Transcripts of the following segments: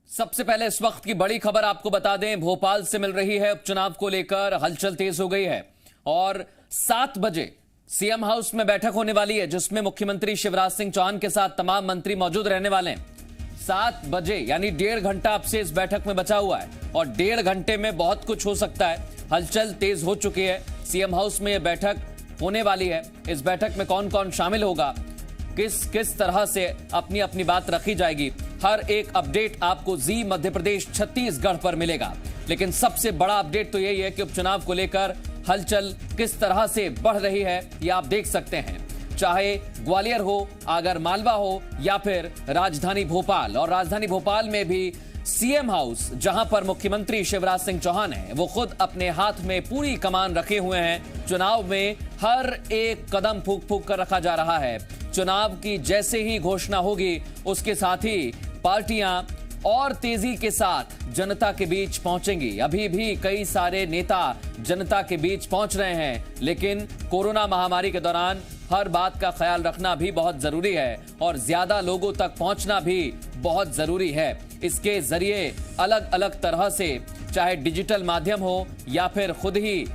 सबसे पहले इस वक्त की बड़ी खबर आपको बता दें, भोपाल से मिल रही है। उपचुनाव को लेकर हलचल तेज हो गई है और 7 बजे सीएम हाउस में बैठक होने वाली है, जिसमें मुख्यमंत्री शिवराज सिंह चौहान के साथ तमाम मंत्री मौजूद रहने वाले हैं। 7 बजे यानी 1.5 घंटा अब से इस बैठक में बचा हुआ है और 1.5 घंटे में बहुत कुछ हो सकता है। हलचल तेज हो चुकी है। सीएम हाउस में यह बैठक होने वाली है। इस बैठक में कौन कौन शामिल होगा, किस तरह से अपनी अपनी बात रखी जाएगी, हर एक अपडेट आपको जी मध्य प्रदेश छत्तीसगढ़ पर मिलेगा। लेकिन सबसे बड़ा अपडेट तो यही है कि उपचुनाव को लेकर हलचल किस तरह से बढ़ रही है, ये आप देख सकते हैं। चाहे ग्वालियर हो, आगर मालवा हो या फिर राजधानी भोपाल। और राजधानी भोपाल में भी सीएम हाउस, जहां पर मुख्यमंत्री शिवराज सिंह चौहान है, वो खुद अपने हाथ में पूरी कमान रखे हुए हैं। चुनाव में हर एक कदम फूंक फूंक कर रखा जा रहा है। चुनाव की जैसे ही घोषणा होगी, उसके साथ ही पार्टियां और तेजी के साथ जनता के बीच पहुंचेंगी। अभी भी कई सारे नेता जनता के बीच पहुंच रहे हैं, लेकिन कोरोना महामारी के दौरान हर बात का ख्याल रखना भी बहुत जरूरी है और ज्यादा लोगों तक पहुंचना भी बहुत जरूरी है। इसके जरिए अलग अलग तरह से, चाहे डिजिटल माध्यम हो या फिर खुद ही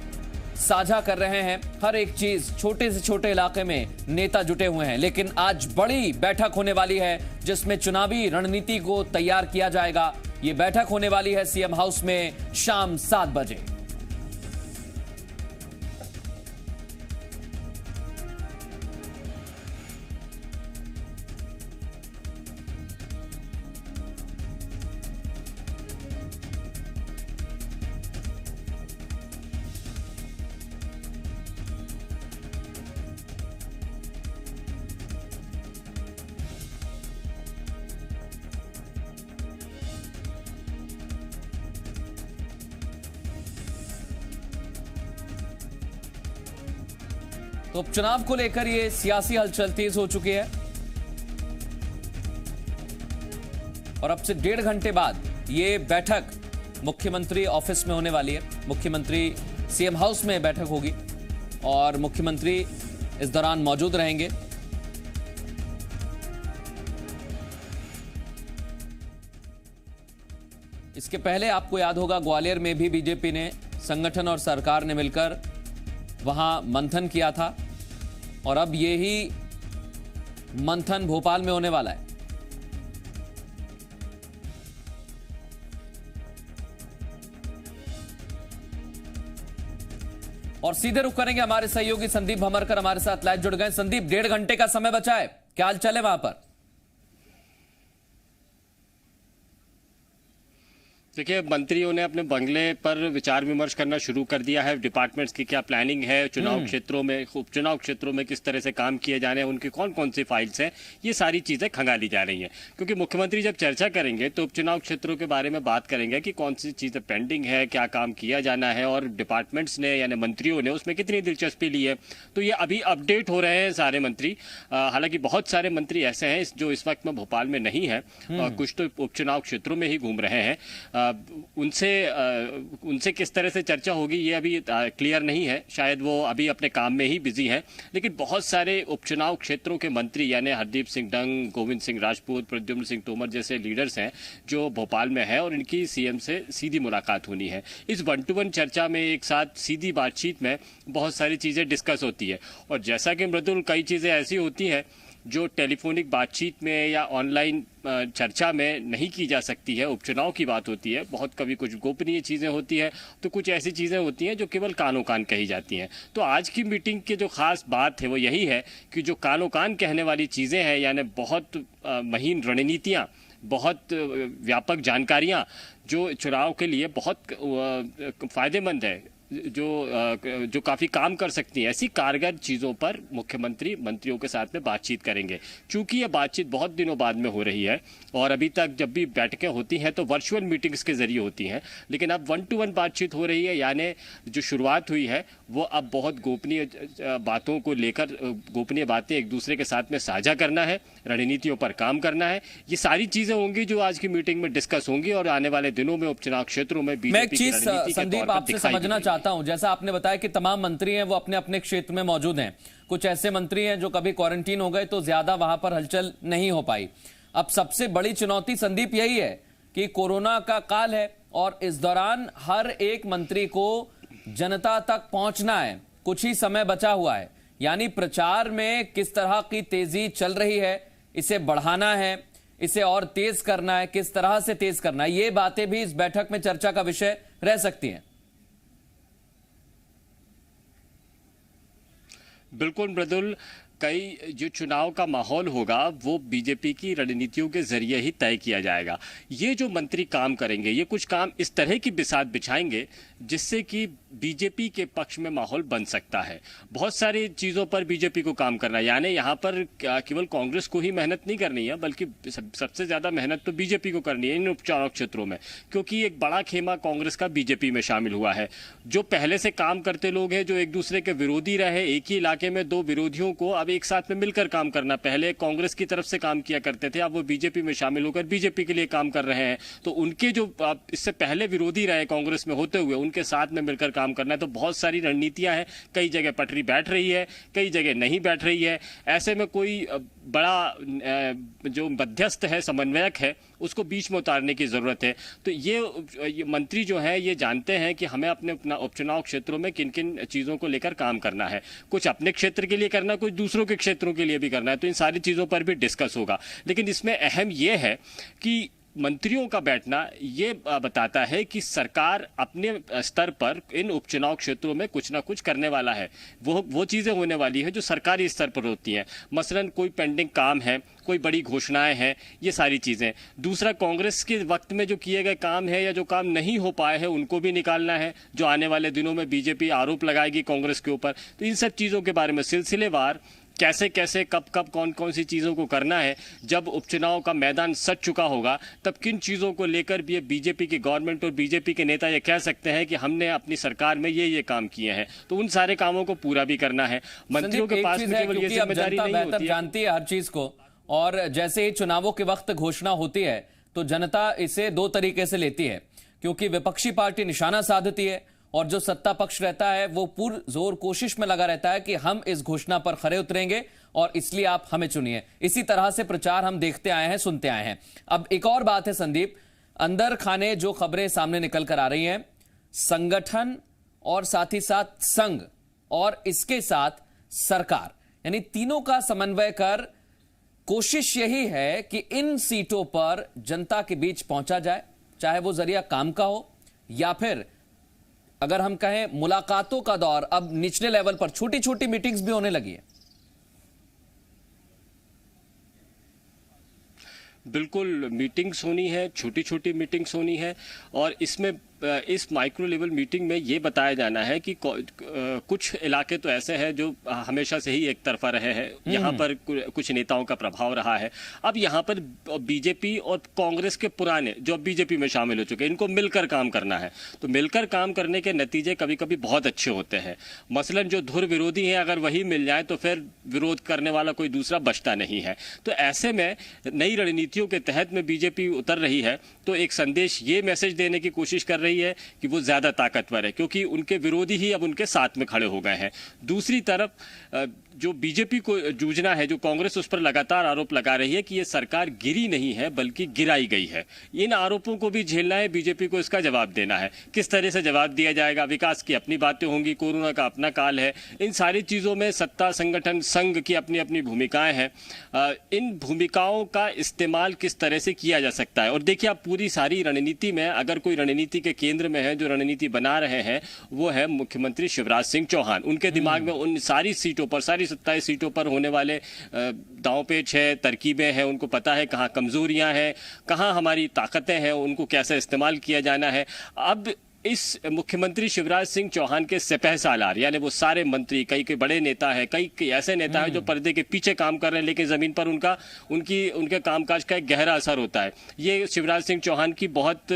साझा कर रहे हैं, हर एक चीज, छोटे से छोटे इलाके में नेता जुटे हुए हैं। लेकिन आज बड़ी बैठक होने वाली है, जिसमें चुनावी रणनीति को तैयार किया जाएगा। ये बैठक होने वाली है सीएम हाउस में शाम 7 बजे। तो उपचुनाव को लेकर ये सियासी हलचल तेज हो चुकी है और अब से 1.5 घंटे बाद ये बैठक मुख्यमंत्री ऑफिस में होने वाली है। मुख्यमंत्री सीएम हाउस में बैठक होगी और मुख्यमंत्री इस दौरान मौजूद रहेंगे। इसके पहले आपको याद होगा, ग्वालियर में भी बीजेपी ने, संगठन और सरकार ने मिलकर वहां मंथन किया था और अब यही मंथन भोपाल में होने वाला है। और सीधे रुक करेंगे, हमारे सहयोगी संदीप भमरकर हमारे साथ लाइव जुड़ गए। संदीप, 1.5 घंटे का समय बचा है, क्या हाल चाल है वहां पर? देखिए, मंत्रियों ने अपने बंगले पर विचार विमर्श करना शुरू कर दिया है। डिपार्टमेंट्स की क्या प्लानिंग है, चुनाव क्षेत्रों में, उपचुनाव क्षेत्रों में किस तरह से काम किए जाने हैं, उनकी कौन कौन सी फाइल्स हैं, ये सारी चीज़ें खंगाली जा रही हैं। क्योंकि मुख्यमंत्री जब चर्चा करेंगे तो उपचुनाव क्षेत्रों के बारे में बात करेंगे कि कौन सी चीज़ें पेंडिंग है, क्या काम किया जाना है और डिपार्टमेंट्स ने यानी मंत्रियों ने उसमें कितनी दिलचस्पी ली है। तो ये अभी अपडेट हो रहे हैं सारे मंत्री। हालांकि बहुत सारे मंत्री ऐसे हैं जो इस वक्त में भोपाल में नहीं है, कुछ तो उपचुनाव क्षेत्रों में ही घूम रहे हैं। उनसे किस तरह से चर्चा होगी ये अभी क्लियर नहीं है, शायद वो अभी अपने काम में ही बिजी हैं। लेकिन बहुत सारे उपचुनाव क्षेत्रों के मंत्री यानी हरदीप सिंह डंग, गोविंद सिंह राजपूत, प्रद्युम्न सिंह तोमर जैसे लीडर्स हैं जो भोपाल में है और इनकी सीएम से सीधी मुलाकात होनी है। इस 1-to-1 चर्चा में, एक साथ सीधी बातचीत में बहुत सारी चीज़ें डिस्कस होती है और जैसा कि मृदुल, कई चीज़ें ऐसी होती हैं जो टेलीफोनिक बातचीत में या ऑनलाइन चर्चा में नहीं की जा सकती है। उपचुनाव की बात होती है, बहुत कभी कुछ गोपनीय चीज़ें होती हैं, तो कुछ ऐसी चीज़ें होती हैं जो केवल कानो कान कही जाती हैं। तो आज की मीटिंग की जो खास बात है वो यही है कि जो कानो कान कहने वाली चीज़ें हैं, यानी बहुत महीन रणनीतियाँ, बहुत व्यापक जानकारियाँ जो चुनाव के लिए बहुत फ़ायदेमंद है, जो काफ़ी काम कर सकती हैं, ऐसी कारगर चीज़ों पर मुख्यमंत्री मंत्रियों के साथ में बातचीत करेंगे। चूंकि ये बातचीत बहुत दिनों बाद में हो रही है और अभी तक जब भी बैठकें होती हैं तो वर्चुअल मीटिंग्स के जरिए होती हैं, लेकिन अब 1-to-1 बातचीत हो रही है। यानी जो शुरुआत हुई है वो अब बहुत गोपनीय बातों को लेकर, गोपनीय बातें एक दूसरे के साथ में साझा करना है, रणनीतियों पर काम करना है। ये सारी चीज़ें होंगी जो आज की मीटिंग में डिस्कस होंगी और आने वाले दिनों में उपचुनाव क्षेत्रों में बीजेपी की रणनीति के तौर पर दिखाई देगी। जैसा आपने बताया कि तमाम मंत्री हैं वो अपने अपने क्षेत्र में मौजूद हैं। कुछ ऐसे मंत्री हैं जो कभी क्वारंटीन हो गए तो ज्यादा वहां पर हलचल नहीं हो पाई। अब सबसे बड़ी चुनौती संदीप यही है कि कोरोना का काल है और इस दौरान हर एक मंत्री को जनता तक पहुंचना है, कुछ ही समय बचा हुआ है, यानी प्रचार में किस तरह की तेजी चल रही है, इसे बढ़ाना है, इसे और तेज करना है, किस तरह से तेज करना है, ये बातें भी इस बैठक में चर्चा का विषय रह सकती हैं। बिल्कुल मृदुल, कई जो चुनाव का माहौल होगा वो बीजेपी की रणनीतियों के जरिए ही तय किया जाएगा। ये जो मंत्री काम करेंगे, ये कुछ काम इस तरह की बिसात बिछाएंगे जिससे कि बीजेपी के पक्ष में माहौल बन सकता है। बहुत सारी चीज़ों पर बीजेपी को काम करना है, यानी यहाँ पर केवल कांग्रेस को ही मेहनत नहीं करनी है, बल्कि सबसे ज़्यादा मेहनत तो बीजेपी को करनी है इन उपचुनाव क्षेत्रों में, क्योंकि एक बड़ा खेमा कांग्रेस का बीजेपी में शामिल हुआ है। जो पहले से काम करते लोग हैं, जो एक दूसरे के विरोधी रहे, एक ही इलाके में दो विरोधियों को अब एक साथ में मिलकर काम करना, पहले कांग्रेस की तरफ से काम किया करते थे, अब वो बीजेपी में शामिल होकर बीजेपी के लिए काम कर रहे हैं। तो उनके जो इससे पहले विरोधी रहे कांग्रेस में होते हुए, उनके साथ में मिलकर काम करना है। तो बहुत सारी रणनीतियां हैं, कई जगह पटरी बैठ रही है, कई जगह नहीं बैठ रही है। ऐसे में कोई बड़ा जो मध्यस्थ है, समन्वयक है, उसको बीच में उतारने की जरूरत है। तो ये मंत्री जो है ये जानते हैं कि हमें अपने उपचुनाव क्षेत्रों में किन किन चीज़ों को लेकर काम करना है, कुछ अपने क्षेत्र के लिए करना, कुछ दूसरों के क्षेत्रों के लिए भी करना है। तो इन सारी चीज़ों पर भी डिस्कस होगा। लेकिन इसमें अहम ये है कि मंत्रियों का बैठना ये बताता है कि सरकार अपने स्तर पर इन उपचुनाव क्षेत्रों में कुछ ना कुछ करने वाला है। वो चीज़ें होने वाली है जो सरकारी स्तर पर होती हैं। मसलन कोई पेंडिंग काम है, कोई बड़ी घोषणाएं हैं, ये सारी चीज़ें। दूसरा, कांग्रेस के वक्त में जो किए गए काम है या जो काम नहीं हो पाए हैं उनको भी निकालना है, जो आने वाले दिनों में बीजेपी आरोप लगाएगी कांग्रेस के ऊपर। तो इन सब चीज़ों के बारे में सिलसिलेवार कैसे कैसे कब कब कौन कौन सी चीज़ों को करना है, जब उपचुनाव का मैदान सज चुका होगा तब किन चीज़ों को लेकर भी बीजेपी की गवर्नमेंट और बीजेपी के नेता ये कह सकते हैं कि हमने अपनी सरकार में ये काम किए हैं, तो उन सारे कामों को पूरा भी करना है। मंत्रियों के पास में केवल ये जिम्मेदारी नहीं होती है। जानती है हर चीज को, और जैसे ही चुनावों के वक्त घोषणा होती है तो जनता इसे दो तरीके से लेती है, क्योंकि विपक्षी पार्टी निशाना साधती है और जो सत्ता पक्ष रहता है वो पुरजोर कोशिश में लगा रहता है कि हम इस घोषणा पर खरे उतरेंगे और इसलिए आप हमें चुनिए। इसी तरह से प्रचार हम देखते आए हैं, सुनते आए हैं। अब एक और बात है संदीप, अंदर खाने जो खबरें सामने निकल कर आ रही हैं, संगठन और साथ ही साथ संघ और इसके साथ सरकार, यानी तीनों का समन्वय कर कोशिश यही है कि इन सीटों पर जनता के बीच पहुंचा जाए, चाहे वो जरिया काम का हो या फिर अगर हम कहें मुलाकातों का दौर अब निचले लेवल पर छोटी छोटी मीटिंग्स भी होने लगी है। बिल्कुल, मीटिंग्स होनी है, छोटी छोटी मीटिंग्स होनी है, और इसमें इस माइक्रो लेवल मीटिंग में ये बताया जाना है कि कुछ इलाके तो ऐसे हैं जो हमेशा से ही एक तरफा रहे हैं, यहाँ पर कुछ नेताओं का प्रभाव रहा है। अब यहाँ पर बीजेपी और कांग्रेस के पुराने जो अब बीजेपी में शामिल हो चुके हैं, इनको मिलकर काम करना है। तो मिलकर काम करने के नतीजे कभी कभी बहुत अच्छे होते हैं। मसलन जो धुर विरोधी हैं, अगर वही मिल जाए तो फिर विरोध करने वाला कोई दूसरा बचता नहीं है। तो ऐसे में नई रणनीतियों के तहत में बीजेपी उतर रही है, तो एक संदेश ये मैसेज देने की कोशिश कर रही है कि वो ज्यादा ताकतवर है, क्योंकि उनके विरोधी ही अब उनके साथ में खड़े हो गए हैं। दूसरी तरफ जो बीजेपी को जूझना है, जो कांग्रेस उस पर लगातार आरोप लगा रही है कि ये सरकार गिरी नहीं है बल्कि गिराई गई है, इन आरोपों को भी झेलना है, बीजेपी को इसका जवाब देना है। किस तरह से जवाब दिया जाएगा, विकास की अपनी बातें होंगी, कोरोना का अपना काल है, इन सारी चीज़ों में सत्ता, संगठन, संघ की अपनी अपनी भूमिकाएं हैं। इन भूमिकाओं का इस्तेमाल किस तरह से किया जा सकता है। और देखिए, आप पूरी सारी रणनीति में अगर कोई रणनीति के केंद्र में है, जो रणनीति बना रहे हैं, वो है मुख्यमंत्री शिवराज सिंह चौहान। उनके दिमाग में उन सारी सीटों पर, सारी 27 सीटों पर होने वाले दांव पेच है, तरकीबें हैं, उनको पता है कहाँ कमजोरियां हैं, कहाँ हमारी ताकतें हैं, उनको कैसे इस्तेमाल किया जाना है। अब इस मुख्यमंत्री शिवराज सिंह चौहान के सिपह सालार, यानी वो सारे मंत्री, कई बड़े नेता हैं, कई ऐसे नेता हैं जो पर्दे के पीछे काम कर रहे हैं, लेकिन जमीन पर उनके कामकाज का एक गहरा असर होता है। ये शिवराज सिंह चौहान की बहुत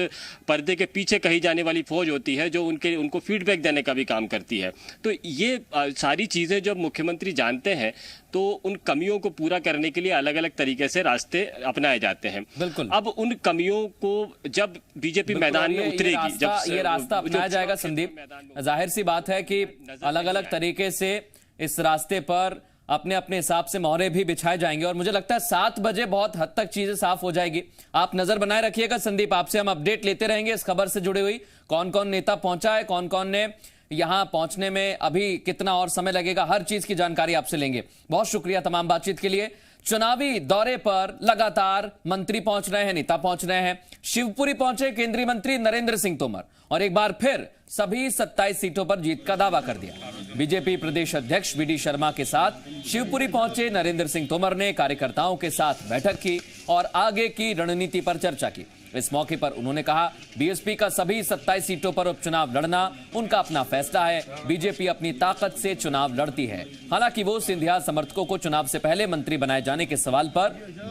पर्दे के पीछे कही जाने वाली फौज होती है, जो उनको फीडबैक देने का भी काम करती है। तो ये सारी चीज़ें जब मुख्यमंत्री जानते हैं तो उन कमियों को पूरा करने के लिए अलग अलग तरीके से रास्ते अपनाए जाते हैं। बिल्कुल। अब उन कमियों को जब बीजेपी मैदान में उतरेगी, जब ये रास्ता अपनाया जाएगा संदीप, जाहिर सी बात है कि अलग अलग तरीके से इस रास्ते पर अपने अपने हिसाब से मोहरे भी बिछाए जाएंगे और मुझे लगता है 7 बजे बहुत हद तक चीजें साफ हो जाएगी। आप नजर बनाए रखिएगा संदीप, आपसे हम अपडेट लेते रहेंगे इस खबर से जुड़ी हुई। कौन कौन नेता पहुंचा है, कौन कौन ने यहां पहुंचने में अभी कितना और समय लगेगा, हर चीज की जानकारी आपसे लेंगे। बहुत शुक्रिया तमाम बातचीत के लिए। चुनावी दौरे पर लगातार मंत्री पहुंच रहे हैं, नेता पहुंच रहे हैं। शिवपुरी पहुंचे केंद्रीय मंत्री नरेंद्र सिंह तोमर और एक बार फिर सभी 27 सीटों पर जीत का दावा कर दिया। बीजेपी प्रदेश अध्यक्ष वीडी शर्मा के साथ शिवपुरी पहुंचे नरेंद्र सिंह तोमर ने कार्यकर्ताओं के साथ बैठक की और आगे की रणनीति पर चर्चा की। इस मौके पर उन्होंने कहा, बीएसपी का सभी 27 सीटों पर उपचुनाव लड़ना उनका अपना फैसला है। बीजेपी अपनी ताकत से चुनाव लड़ती है। हालांकि वो सिंधिया समर्थकों को चुनाव से पहले मंत्री बनाए जाने के सवाल पर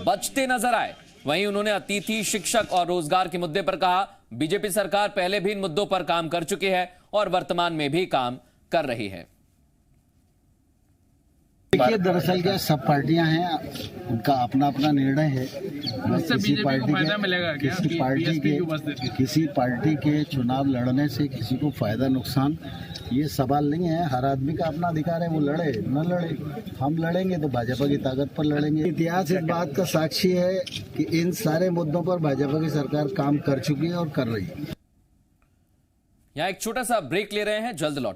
बचते नजर आए। वहीं उन्होंने अतिथि, शिक्षक और रोजगार के मुद्दे पर कहा, बीजेपी सरकार पहले भी इन मुद्दों पर काम कर चुकी है और वर्तमान में भी काम कर रही है। देखिए, दरअसल क्या सब पार्टियां हैं, उनका अपना अपना निर्णय है। किसी पार्टी के चुनाव लड़ने से किसी को फायदा नुकसान ये सवाल नहीं है। हर आदमी का अपना अधिकार है, वो लड़े न लड़े। हम लड़ेंगे तो भाजपा की ताकत पर लड़ेंगे। इतिहास इस बात का साक्षी है कि इन सारे मुद्दों पर भाजपा की सरकार काम कर चुकी है और कर रही है। यहाँ एक छोटा सा ब्रेक ले रहे हैं, जल्द लौट